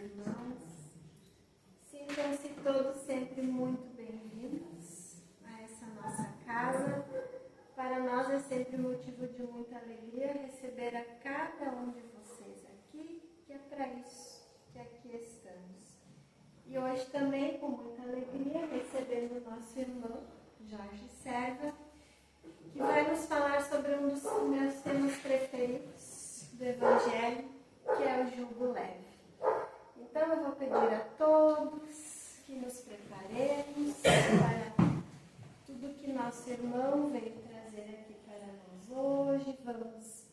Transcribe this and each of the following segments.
irmãos. Sintam-se todos sempre muito bem-vindos a essa nossa casa. Para nós é sempre motivo de muita alegria receber a cada um de vocês aqui, que é para isso que aqui estamos. E hoje também, com muita alegria, recebendo o nosso irmão Jorge Serva, que vai nos falar sobre um dos meus temas preferidos do Evangelho, que é o jugo leve. Então eu vou pedir a todos que nos preparemos para tudo que nosso irmão veio trazer aqui para nós hoje. Vamos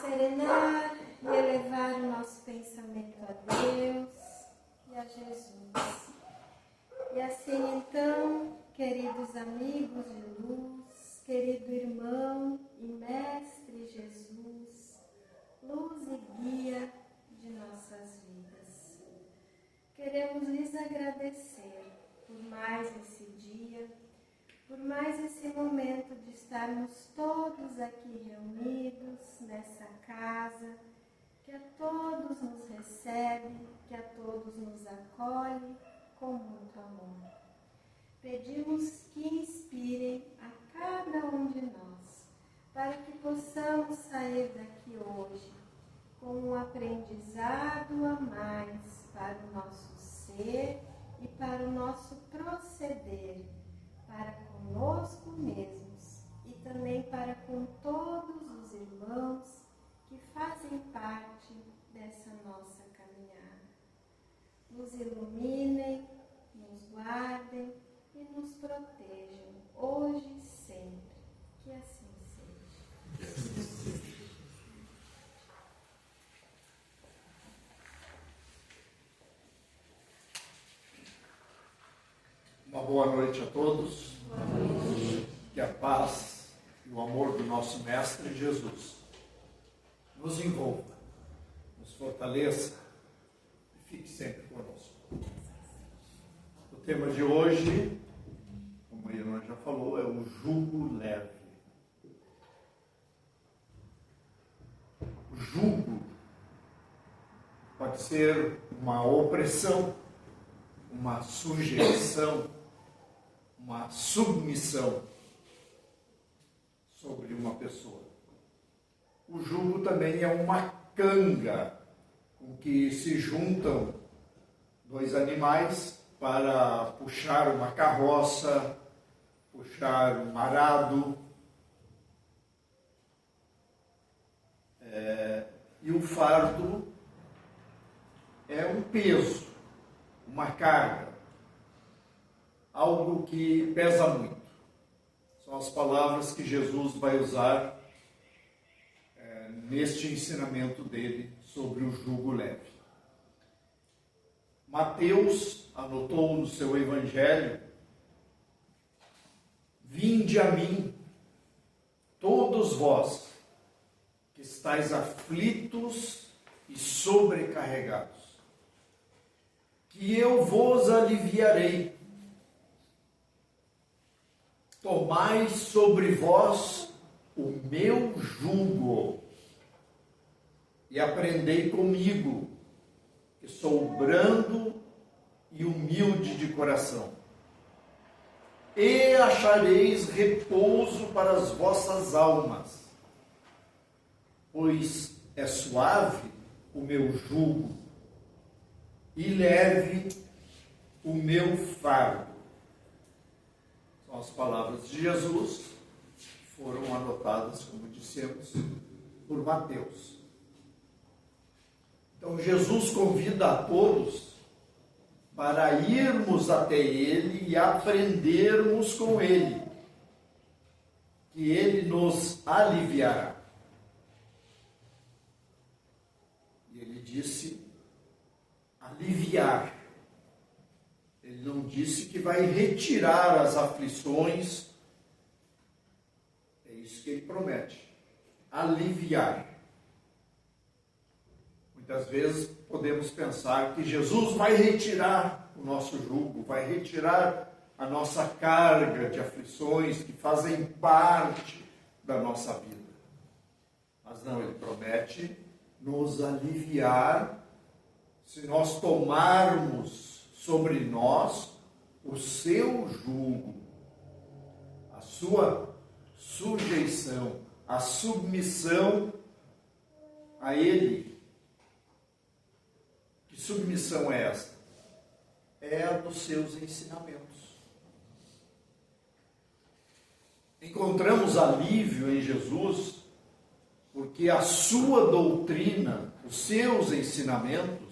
serenar e elevar o nosso pensamento a Deus e a Jesus. E assim então, queridos amigos de luz, querido irmão e mestre Jesus, luz e guia de nossas vidas, queremos lhes agradecer por mais esse dia, por mais esse momento de estarmos todos aqui reunidos nessa casa, que a todos nos recebe, que a todos nos acolhe com muito amor. Pedimos que inspirem a cada um de nós, para que possamos sair daqui hoje com um aprendizado a mais para o nosso ser e para o nosso proceder, para conosco mesmos e também para com todos os irmãos que fazem parte dessa nossa caminhada. Nos iluminem, nos guardem e nos protejam, hoje e sempre. Que assim seja. Uma boa noite a todos. Boa noite. Que a paz e o amor do nosso Mestre Jesus nos envolva, nos fortaleça e fique sempre conosco. O tema de hoje, como a irmã já falou, é o jugo leve. O jugo pode ser uma opressão, uma sujeição, uma submissão sobre uma pessoa. O jugo também é uma canga com que se juntam dois animais para puxar uma carroça, puxar um arado. E o fardo é um peso, uma carga, algo que pesa muito. São as palavras que Jesus vai usar neste ensinamento dele sobre o jugo leve. Mateus anotou no seu evangelho: vinde a mim, todos vós que estáis aflitos e sobrecarregados, que eu vos aliviarei. Tomai sobre vós o meu jugo e aprendei comigo, que sou brando e humilde de coração, e achareis repouso para as vossas almas, pois é suave o meu jugo e leve o meu fardo. São as palavras de Jesus, que foram anotadas, como dissemos, por Mateus. Então Jesus convida a todos para irmos até Ele e aprendermos com Ele, que Ele nos aliviará. E Ele disse aliviar. Ele não disse que vai retirar as aflições. É isso que ele promete. Aliviar. Muitas vezes podemos pensar que Jesus vai retirar o nosso jugo, vai retirar a nossa carga de aflições que fazem parte da nossa vida. Mas não, ele promete nos aliviar se nós tomarmos sobre nós o seu jugo, a sua sujeição, a submissão a Ele. Que submissão é essa? É a dos seus ensinamentos. Encontramos alívio em Jesus, porque a sua doutrina, os seus ensinamentos,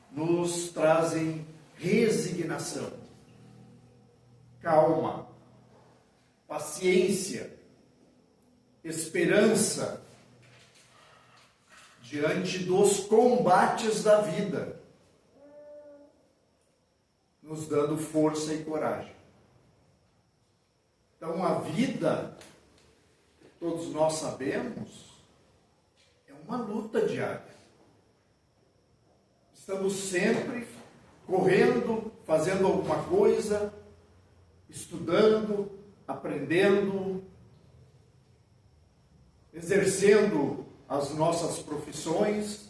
nos trazem resignação, calma, paciência, esperança diante dos combates da vida, nos dando força e coragem. Então, a vida, todos nós sabemos, é uma luta diária. Estamos sempre correndo, fazendo alguma coisa, estudando, aprendendo, exercendo as nossas profissões.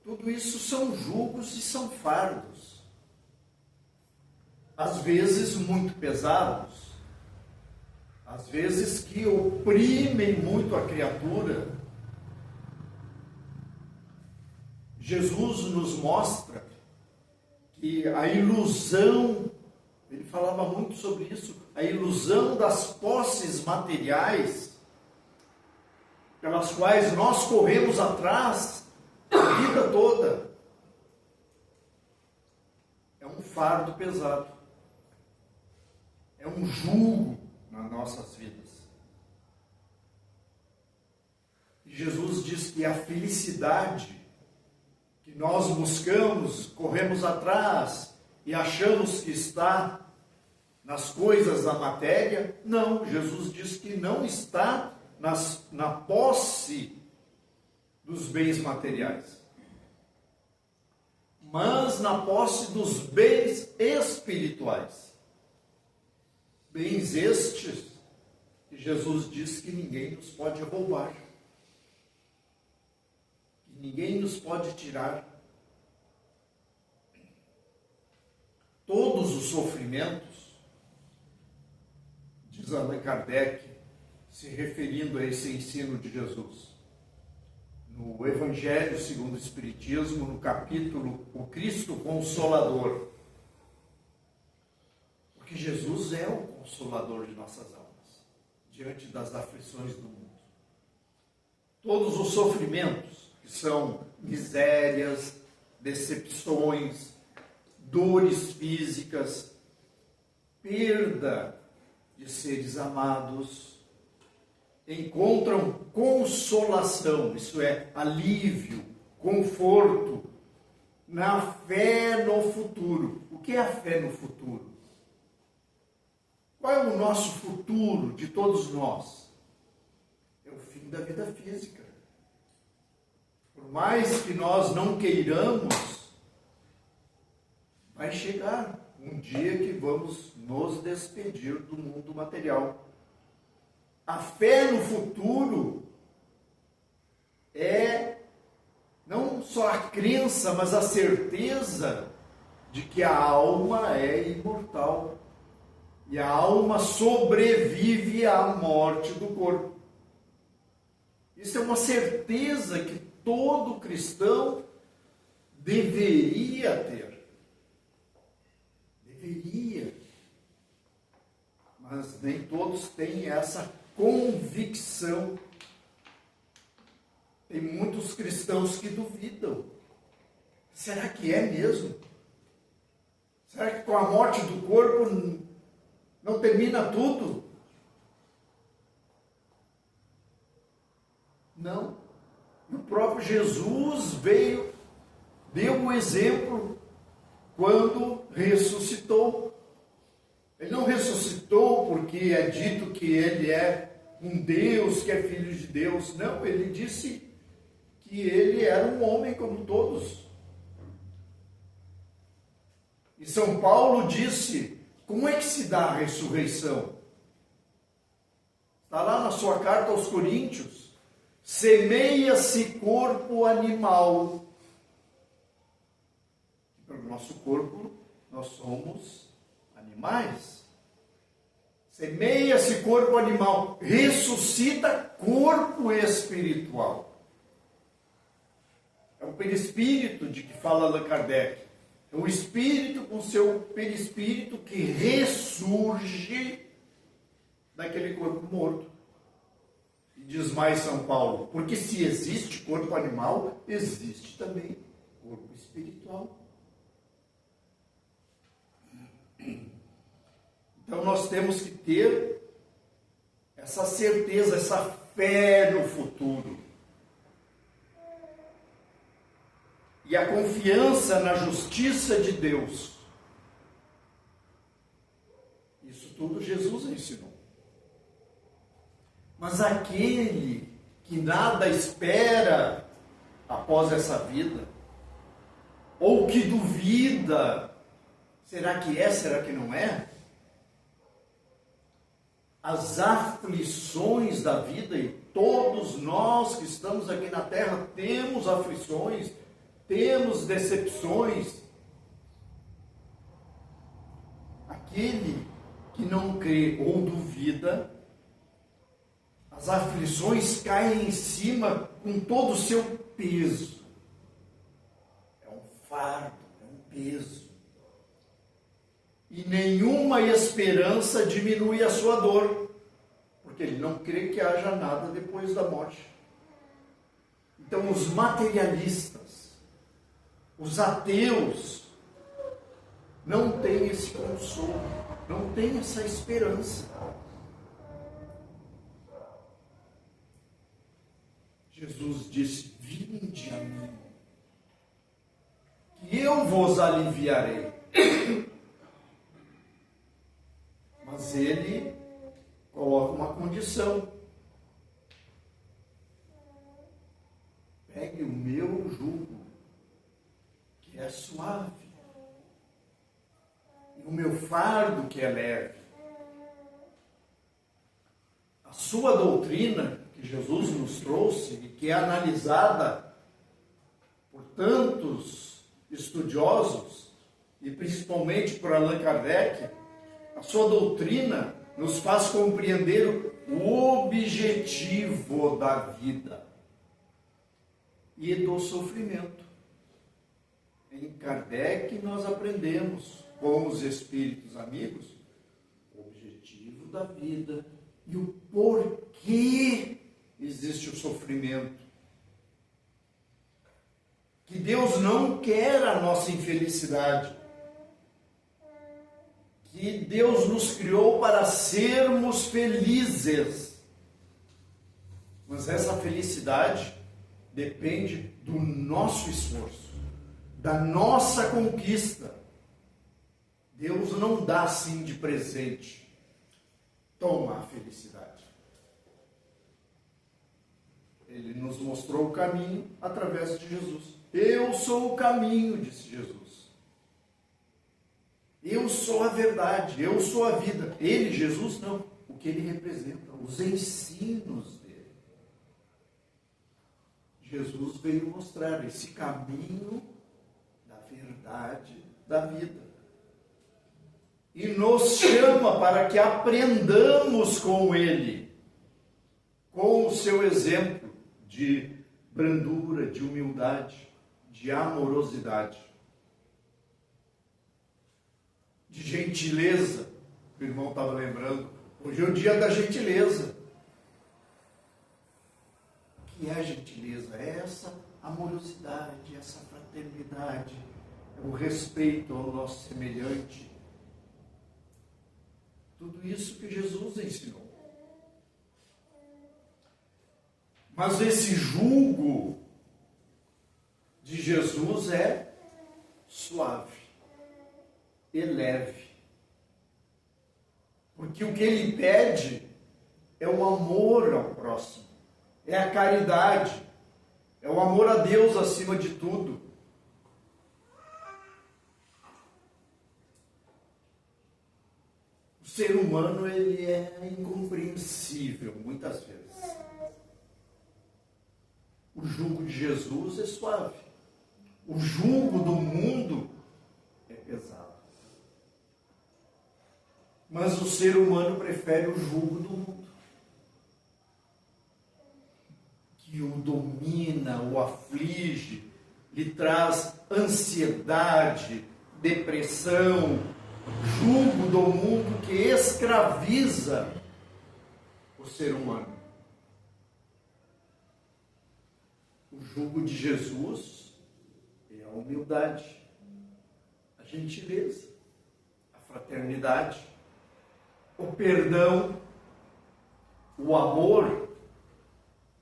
Tudo isso são jugos e são fardos. Às vezes muito pesados, às vezes que oprimem muito a criatura. Jesus nos mostra que a ilusão, ele falava muito sobre isso, a ilusão das posses materiais, pelas quais nós corremos atrás a vida toda, é um fardo pesado, é um jugo nas nossas vidas. E Jesus diz que a felicidade que nós buscamos, corremos atrás e achamos que está nas coisas da matéria, não, Jesus diz que não está na posse dos bens materiais, mas na posse dos bens espirituais. Bens estes que Jesus diz que ninguém nos pode roubar, que ninguém nos pode tirar. Todos os sofrimentos, diz Allan Kardec, se referindo a esse ensino de Jesus, no Evangelho segundo o Espiritismo, no capítulo O Cristo Consolador. Porque Jesus é o Consolador de nossas almas, diante das aflições do mundo. Todos os sofrimentos, que são misérias, decepções, dores físicas, perda de seres amados, encontram consolação, isso é, alívio, conforto, na fé no futuro. O que é a fé no futuro? Qual é o nosso futuro de todos nós? É o fim da vida física. Por mais que nós não queiramos, vai chegar um dia que vamos nos despedir do mundo material. A fé no futuro é não só a crença, mas a certeza de que a alma é imortal. E a alma sobrevive à morte do corpo. Isso é uma certeza que todo cristão deveria ter. Deveria. Mas nem todos têm essa convicção. Tem muitos cristãos que duvidam. Será que é mesmo? Será que com a morte do corpo não termina tudo? Não. O próprio Jesus deu o exemplo quando ressuscitou. Ele não ressuscitou porque é dito que ele é um Deus, que é filho de Deus. Não, ele disse que ele era um homem como todos. E São Paulo disse: como é que se dá a ressurreição? Está lá na sua carta aos Coríntios. semeia-se corpo animal. Pelo nosso corpo, nós somos animais. Semeia-se corpo animal, ressuscita corpo espiritual. É o perispírito de que fala Allan Kardec. É o espírito com seu perispírito que ressurge daquele corpo morto. E diz mais São Paulo, porque se existe corpo animal, existe também corpo espiritual. Então nós temos que ter essa certeza, essa fé no futuro. E a confiança na justiça de Deus. Isso tudo Jesus ensinou. Mas aquele que nada espera após essa vida, ou que duvida, será que é, será que não é? As aflições da vida, e todos nós que estamos aqui na terra temos aflições, temos decepções. Aquele que não crê ou duvida, as aflições caem em cima com todo o seu peso. É um fardo, é um peso. E nenhuma esperança diminui a sua dor, porque ele não crê que haja nada depois da morte. Então os materialistas, os ateus, não têm esse consolo, não têm essa esperança. Jesus disse, vinde a mim, que eu vos aliviarei. Mas ele coloca uma condição. Pegue o meu jugo, que é suave, e o meu fardo, que é leve. A sua doutrina, que Jesus nos trouxe, e que é analisada por tantos estudiosos, e principalmente por Allan Kardec, a sua doutrina nos faz compreender o objetivo da vida e do sofrimento. Em Kardec nós aprendemos, com os espíritos amigos, o objetivo da vida e o porquê existe o sofrimento. Que Deus não quer a nossa infelicidade. Que Deus nos criou para sermos felizes. Mas essa felicidade depende do nosso esforço, da nossa conquista. Deus não dá assim de presente. Toma a felicidade. Ele nos mostrou o caminho através de Jesus. Eu sou o caminho, disse Jesus. Eu sou a verdade, eu sou a vida. Ele, Jesus, não. O que ele representa, os ensinos dele. Jesus veio mostrar esse caminho da verdade, da vida. E nos chama para que aprendamos com ele, com o seu exemplo de brandura, de humildade, de amorosidade, de gentileza. O irmão estava lembrando, hoje é o dia da gentileza. O que é a gentileza? É essa amorosidade, essa fraternidade, é o respeito ao nosso semelhante. Tudo isso que Jesus ensinou. Mas esse jugo de Jesus é suave e leve. Porque o que ele pede é o amor ao próximo, é a caridade, é o amor a Deus acima de tudo. O ser humano, ele é incompreensível muitas vezes. O jugo de Jesus é suave. O jugo do mundo é pesado. Mas o ser humano prefere o jugo do mundo, que o domina, o aflige, lhe traz ansiedade, depressão, jugo do mundo que escraviza o ser humano. O jugo de Jesus é a humildade, a gentileza, a fraternidade, o perdão, o amor,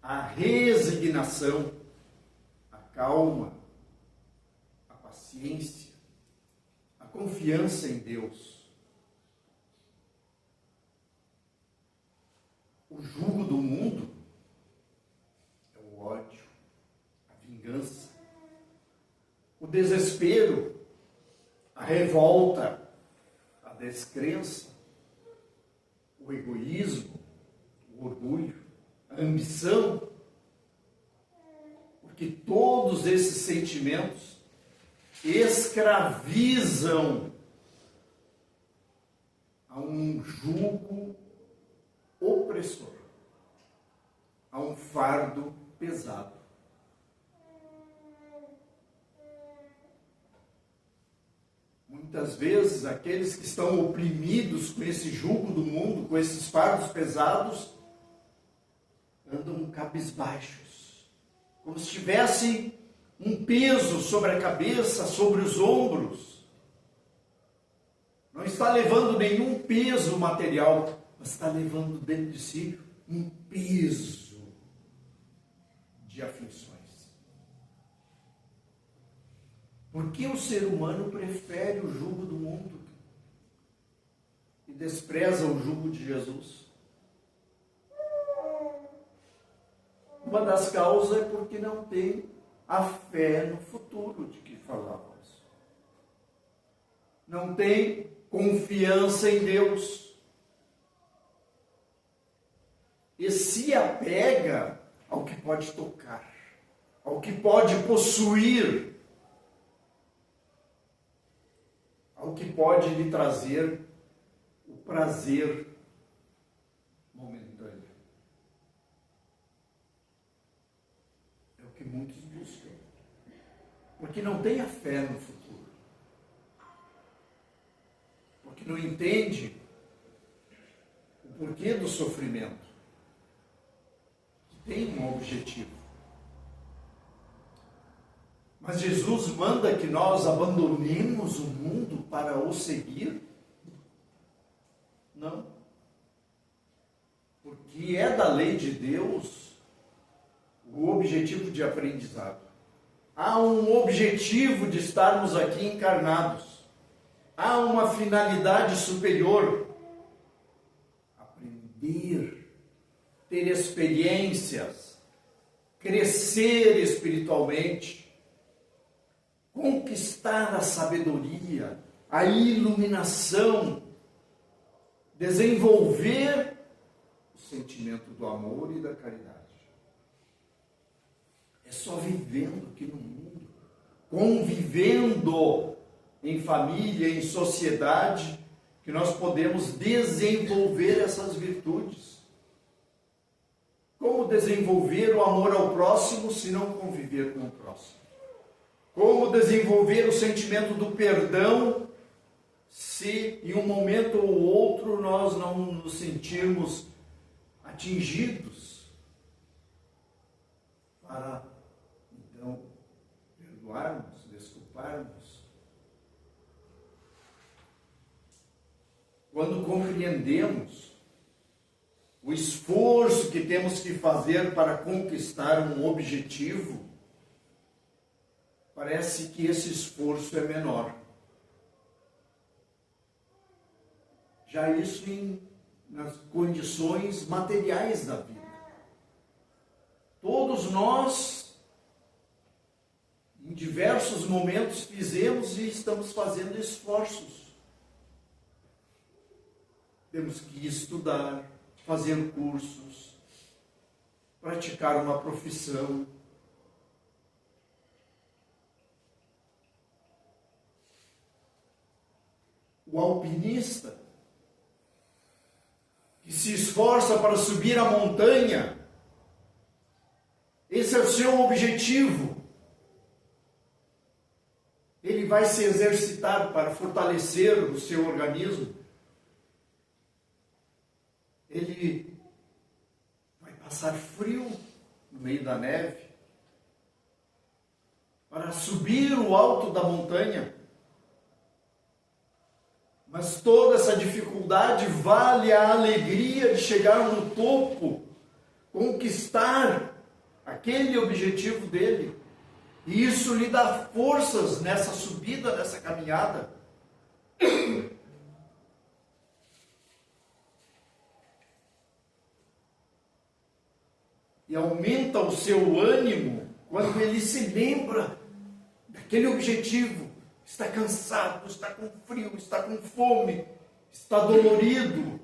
a resignação, a calma, a paciência, a confiança em Deus. O jugo do mundo é o ódio, a vingança, o desespero, a revolta, a descrença, o egoísmo, o orgulho, a ambição, porque todos esses sentimentos escravizam a um jugo opressor, a um fardo pesado. Muitas vezes, aqueles que estão oprimidos com esse jugo do mundo, com esses fardos pesados, andam cabisbaixos, como se tivesse um peso sobre a cabeça, sobre os ombros. Não está levando nenhum peso material, mas está levando dentro de si um peso de aflições. Por que o ser humano prefere o jugo do mundo e despreza o jugo de Jesus? Uma das causas é porque não tem a fé no futuro de que falávamos. Não tem confiança em Deus. E se apega ao que pode tocar, ao que pode possuir, ao que pode lhe trazer o prazer momentâneo. É o que muitos buscam, porque não tem a fé no futuro, porque não entende o porquê do sofrimento, que tem um objetivo. Mas Jesus manda que nós abandonemos o mundo para o seguir? Não. Porque é da lei de Deus o objetivo de aprendizado. Há um objetivo de estarmos aqui encarnados. Há uma finalidade superior. Aprender, ter experiências, crescer espiritualmente, conquistar a sabedoria, a iluminação, desenvolver o sentimento do amor e da caridade. É só vivendo aqui no mundo, convivendo em família, em sociedade, que nós podemos desenvolver essas virtudes. Como desenvolver o amor ao próximo se não conviver com o próximo? Como desenvolver o sentimento do perdão se em um momento ou outro nós não nos sentirmos atingidos? Para, então, perdoarmos, desculparmos. Quando compreendemos o esforço que temos que fazer para conquistar um objetivo, parece que esse esforço é menor. Já isso nas condições materiais da vida. Todos nós, em diversos momentos, fizemos e estamos fazendo esforços. Temos que estudar, fazer cursos, praticar uma profissão, o alpinista que se esforça para subir a montanha. Esse é o seu objetivo. Ele vai se exercitar para fortalecer o seu organismo. Ele vai passar frio no meio da neve para subir o alto da montanha. Mas toda essa dificuldade vale a alegria de chegar no topo, conquistar aquele objetivo dele. E isso lhe dá forças nessa subida, nessa caminhada. E aumenta o seu ânimo quando ele se lembra daquele objetivo. Está cansado, está com frio, está com fome, está dolorido.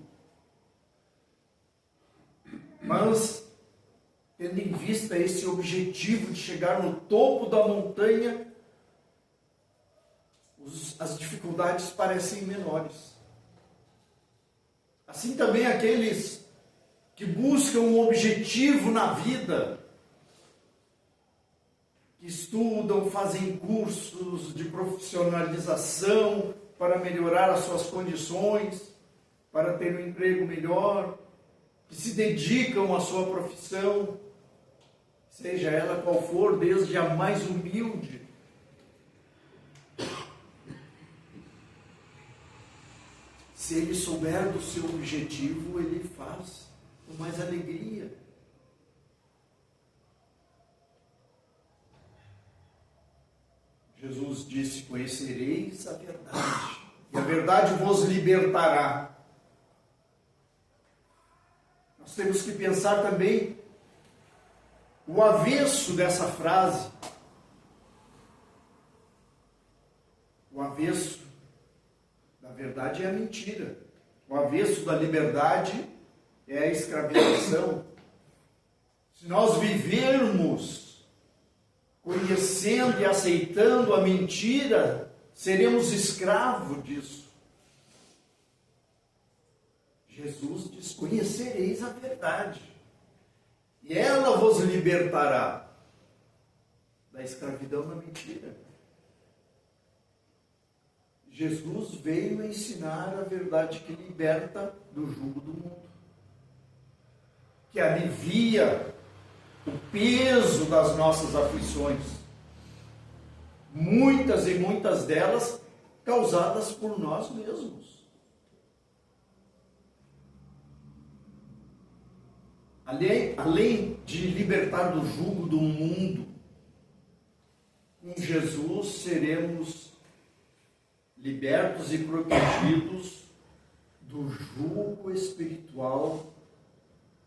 Mas, tendo em vista esse objetivo de chegar no topo da montanha, as dificuldades parecem menores. Assim também aqueles que buscam um objetivo na vida, que estudam, fazem cursos de profissionalização para melhorar as suas condições, para ter um emprego melhor, que se dedicam à sua profissão, seja ela qual for, desde a mais humilde. Se ele souber do seu objetivo, ele faz com mais alegria. Jesus disse: conhecereis a verdade, e a verdade vos libertará. Nós temos que pensar também o avesso dessa frase. O avesso da verdade é a mentira. O avesso da liberdade é a escravização. Se nós vivermos conhecendo e aceitando a mentira, seremos escravos disso. Jesus diz: conhecereis a verdade, e ela vos libertará da escravidão da mentira. Jesus veio ensinar a verdade que liberta do jugo do mundo, que alivia o peso das nossas aflições, muitas e muitas delas causadas por nós mesmos. Além de libertar do jugo do mundo, com Jesus seremos libertos e protegidos do jugo espiritual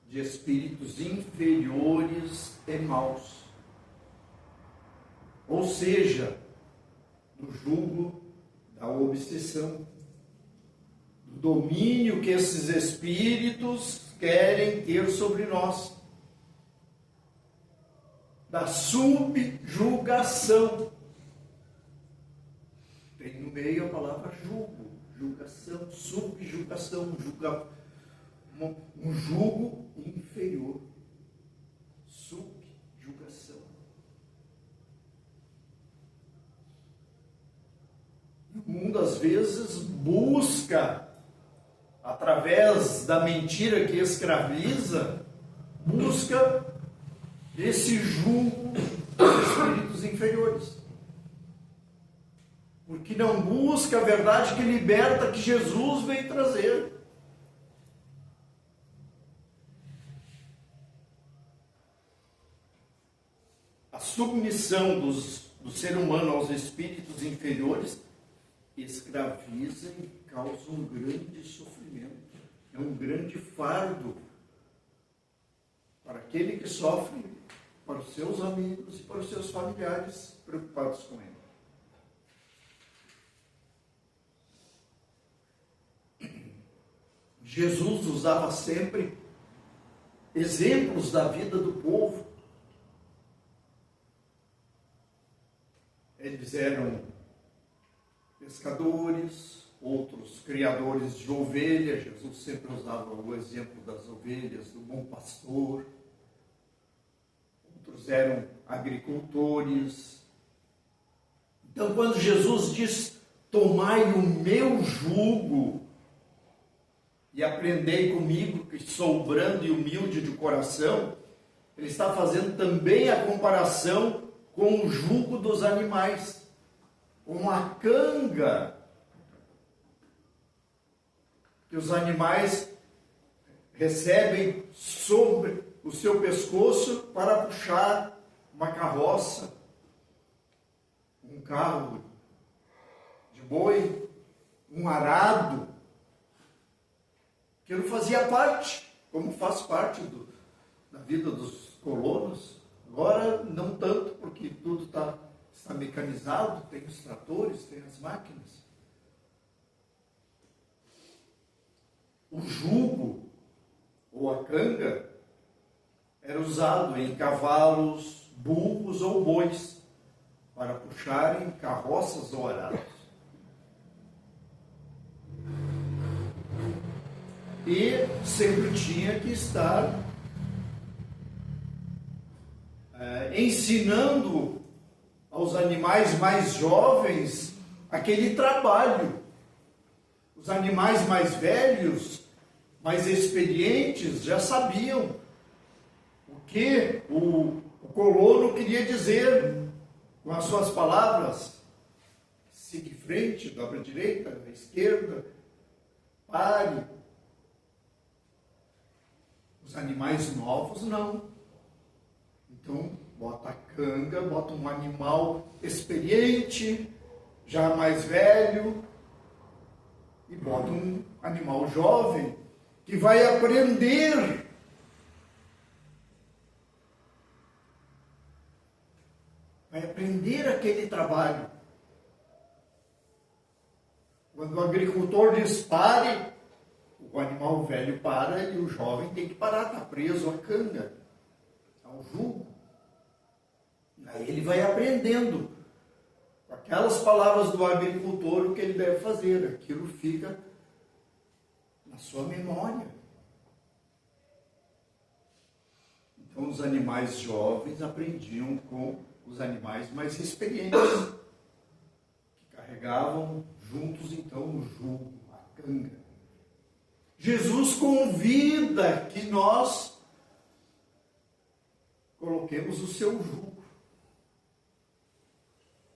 de espíritos inferiores e maus. Ou seja, do jugo da obsessão, do domínio que esses espíritos querem ter sobre nós, da subjugação. Tem no meio a palavra jugo, julgação, subjugação, um jugo inferior, subjugação. O mundo às vezes busca, através da mentira que escraviza, busca esse jugo dos espíritos inferiores. Porque não busca a verdade que liberta, que Jesus veio trazer. A submissão do ser humano aos espíritos inferiores escraviza e causa um grande sofrimento. É um grande fardo para aquele que sofre, para os seus amigos e para os seus familiares preocupados com ele. Jesus usava sempre exemplos da vida do povo. Eles eram pescadores, outros criadores de ovelhas. Jesus sempre usava o exemplo das ovelhas, do bom pastor. Outros eram agricultores. Então, quando Jesus diz: tomai o meu jugo e aprendei comigo, que sou brando e humilde de coração, ele está fazendo também a comparação com o jugo dos animais, com a canga que os animais recebem sobre o seu pescoço para puxar uma carroça, um carro de boi, um arado. Aquilo fazia parte, como faz parte da vida dos colonos. Agora não tanto, porque tudo está mecanizado, tem os tratores, tem as máquinas. O jugo, ou a canga, era usado em cavalos, burros ou bois, para puxarem carroças ou arados. E sempre tinha que estar ensinando aos animais mais jovens aquele trabalho. Os animais mais velhos, mais experientes, já sabiam o que o colono queria dizer com as suas palavras. Siga em frente, dobra à direita, à esquerda, pare. Os animais novos, não. Então, bota a canga, bota um animal experiente, já mais velho, e bota um animal jovem, que vai aprender. Vai aprender aquele trabalho. Quando o agricultor diz pare, o animal velho para e o jovem tem que parar, está preso à canga, ao jugo. Aí ele vai aprendendo, com aquelas palavras do agricultor, o que ele deve fazer. Aquilo fica na sua memória. Então os animais jovens aprendiam com os animais mais experientes, que carregavam juntos então o jugo, a canga. Jesus convida que nós coloquemos o seu jugo.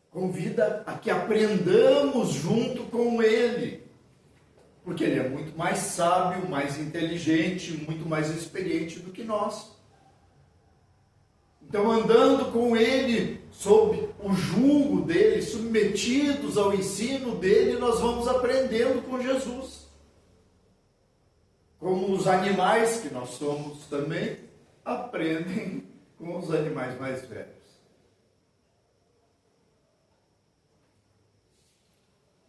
Convida a que aprendamos junto com Ele. Porque Ele é muito mais sábio, mais inteligente, muito mais experiente do que nós. Então, andando com Ele, sob o jugo dEle, submetidos ao ensino dEle, nós vamos aprendendo com Jesus. Como os animais, que nós somos também, aprendem com os animais mais velhos.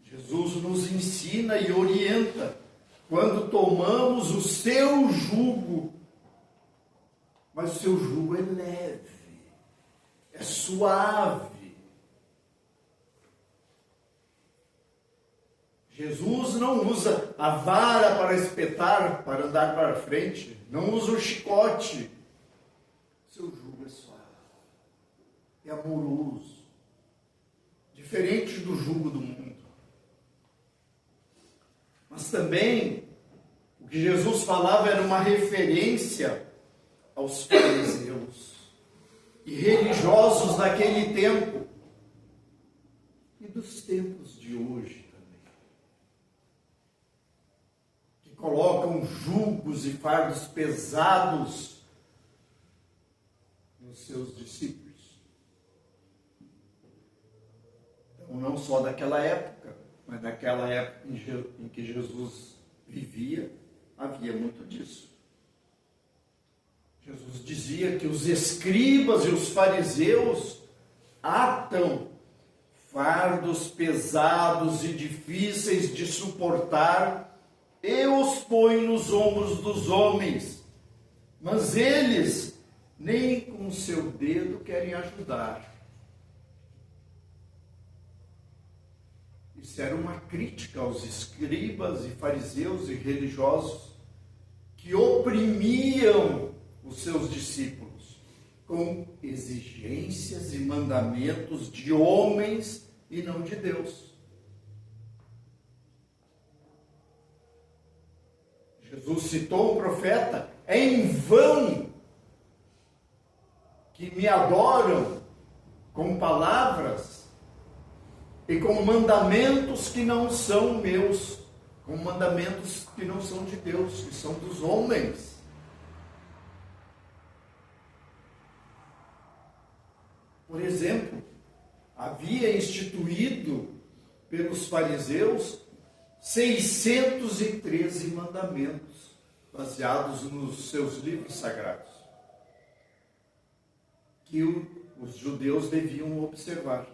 Jesus nos ensina e orienta quando tomamos o seu jugo. Mas o seu jugo é leve, é suave. Jesus não usa a vara para espetar, para andar para frente. Não usa o chicote. Seu jugo é suave, é amoroso, diferente do jugo do mundo. Mas também, o que Jesus falava era uma referência aos fariseus e religiosos daquele tempo e dos tempos de hoje também, que colocam jugos e fardos pesados nos seus discípulos. Então, não só daquela época, mas naquela época em que Jesus vivia, havia muito disso. Jesus dizia que os escribas e os fariseus atam fardos pesados e difíceis de suportar e os põem nos ombros dos homens, mas eles nem com o seu dedo querem ajudar. Isso era uma crítica aos escribas e fariseus e religiosos que oprimiam os seus discípulos com exigências e mandamentos de homens e não de Deus. Jesus citou um profeta: é em vão que me adoram com palavras e com mandamentos que não são meus, com mandamentos que não são de Deus, que são dos homens. Por exemplo, havia instituído pelos fariseus 613 mandamentos, baseados nos seus livros sagrados, que os judeus deviam observar.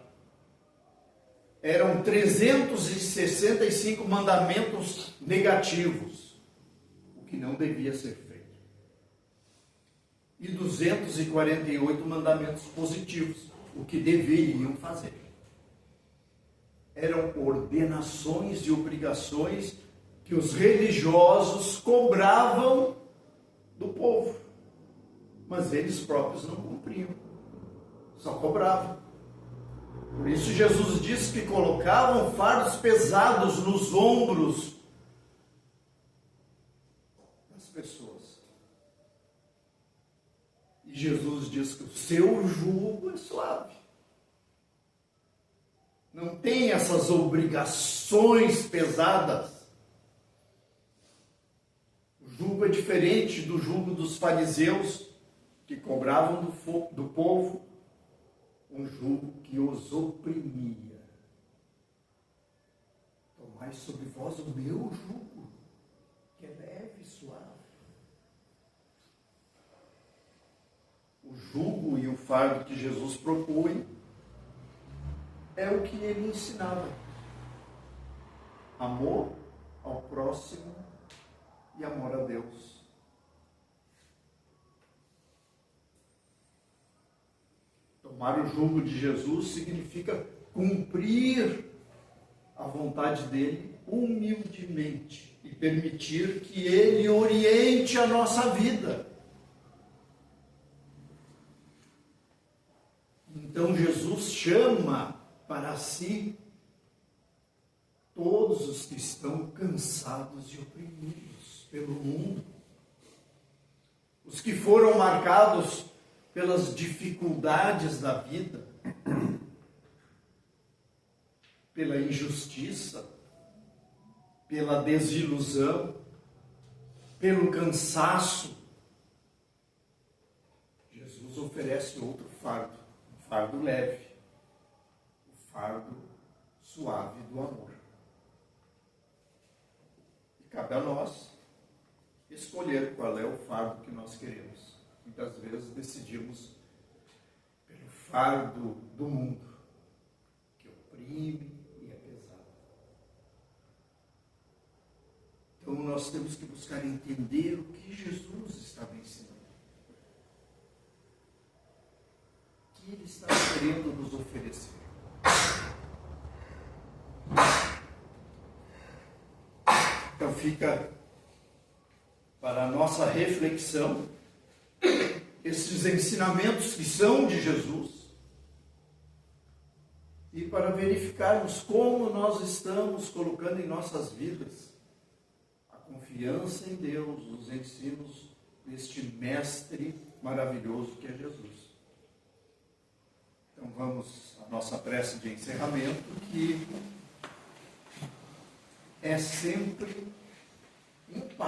Eram 365 mandamentos negativos, o que não devia ser feito. E 248 mandamentos positivos, o que deveriam fazer. Eram ordenações e obrigações que os religiosos cobravam do povo, mas eles próprios não cumpriam, só cobravam. Por isso Jesus disse que colocavam fardos pesados nos ombros das pessoas. E Jesus diz que o seu jugo é suave. Não tem essas obrigações pesadas. O jugo é diferente do jugo dos fariseus, que cobravam do povo um jugo que os oprimia. Tomai sobre vós o meu jugo, que é leve e suave. O jugo e o fardo que Jesus propõe é o que ele ensinava: amor ao próximo e amor a Deus. Tomar o jugo de Jesus significa cumprir a vontade dele humildemente e permitir que ele oriente a nossa vida. Então Jesus chama para si todos os que estão cansados e oprimidos pelo mundo, os que foram marcados pelas dificuldades da vida, pela injustiça, pela desilusão, pelo cansaço. Jesus oferece outro fardo, um fardo leve, o fardo suave do amor. E cabe a nós escolher qual é o fardo que nós queremos. Muitas vezes decidimos pelo fardo do mundo, que oprime e é pesado. Então nós temos que buscar entender o que Jesus estava ensinando. O que ele estava querendo nos oferecer. Então fica para a nossa reflexão esses ensinamentos que são de Jesus, e para verificarmos como nós estamos colocando em nossas vidas a confiança em Deus, os ensinos deste mestre maravilhoso que é Jesus. Então vamos à nossa prece de encerramento, que é sempre um passo